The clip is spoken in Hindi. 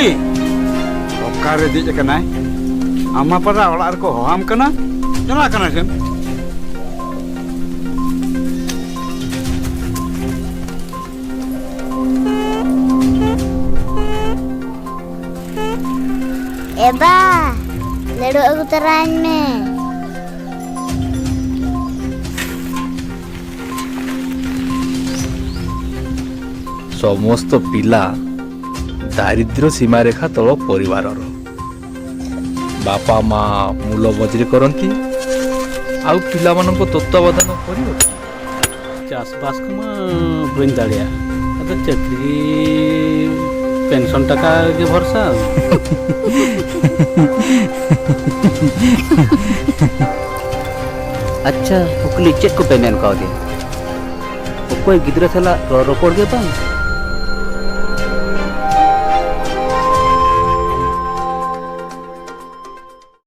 फुकली ओकारे देज कनाय आमा परा ओळार को होहाम कना चला कना सेन एबा लेडो अगु तरान में समस्त पिला दारिद्र्य सीमारेखा तल परिवार बापा माँ मूल मजरी करती आउ पिला मानक तत्वावधान कर चाषबास को बन दाड़िया चाकरी पेंशन टाका के भरसा अच्छा फुकली चेक को पेमेंट का दे कोई गिद्रा थला रोपड़ के बांग